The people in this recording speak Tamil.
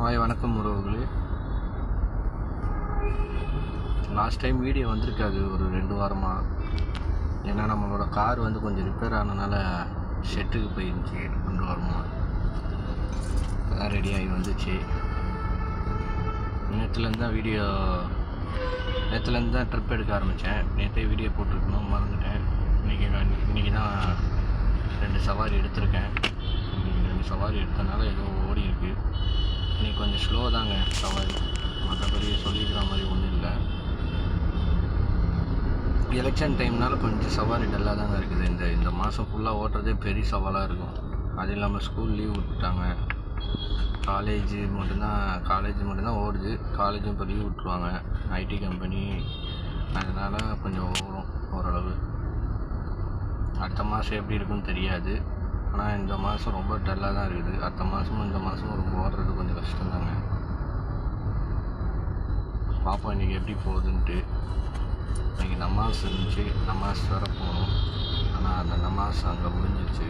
ஹாய் வணக்கம் உறவுகளே. லாஸ்ட் டைம் வீடியோ வந்திருக்காது ஒரு 2 வாரமாக. ஏன்னா நம்மளோட கார் கொஞ்சம் ரிப்பேர் ஆனதுனால ஷெட்டுக்கு போயிருந்துச்சு 2 வாரமாக. இப்போ தான் ரெடியாகி வந்துச்சு. நேற்றுலேருந்து தான் ட்ரிப் எடுக்க ஆரம்பித்தேன். நேற்றே வீடியோ போட்டிருக்கணும், மறந்துட்டேன். இன்றைக்கி தான் 2 சவாரி எடுத்திருக்கேன். இன்றைக்கி 2 சவாரி எடுத்தனால ஏதோ ஓடி இருக்குது. இன்றைக்கி கொஞ்சம் ஸ்லோ தாங்க சவாரி, மற்றபடி சொல்லிக்கிற மாதிரி ஒன்றும் இல்லை. எலெக்ஷன் டைம்னால கொஞ்சம் சவாரி டல்லாக தாங்க இருக்குது. இந்த மாதம் ஃபுல்லாக ஓட்டுறதே பெரிய சவாலாக இருக்கும். அது இல்லாமல் ஸ்கூல் லீவ் விட்டுட்டாங்க. காலேஜ் மட்டும்தான் ஓடுது. காலேஜும் இப்போ லீவ் விட்ருவாங்க, ஐடி கம்பெனி. அதனால் கொஞ்சம் ஓடும் ஓரளவு. அடுத்த மாதம் எப்படி இருக்குன்னு தெரியாது. ஆனால் இந்த மாதம் ரொம்ப டல்லாக தான் இருக்குது. அடுத்த மாதமும் இந்த மாதமும் ரொம்ப ஓடுறது கொஞ்சம் கஷ்டம்தாங்க. பார்ப்போம் இன்றைக்கி எப்படி போகுதுன்ட்டு. இன்றைக்கி நமாஸ் இருந்துச்சு, நமாஸ் வர போகணும். ஆனால் அந்த நமாஸ் அங்கே முடிஞ்சிருச்சு.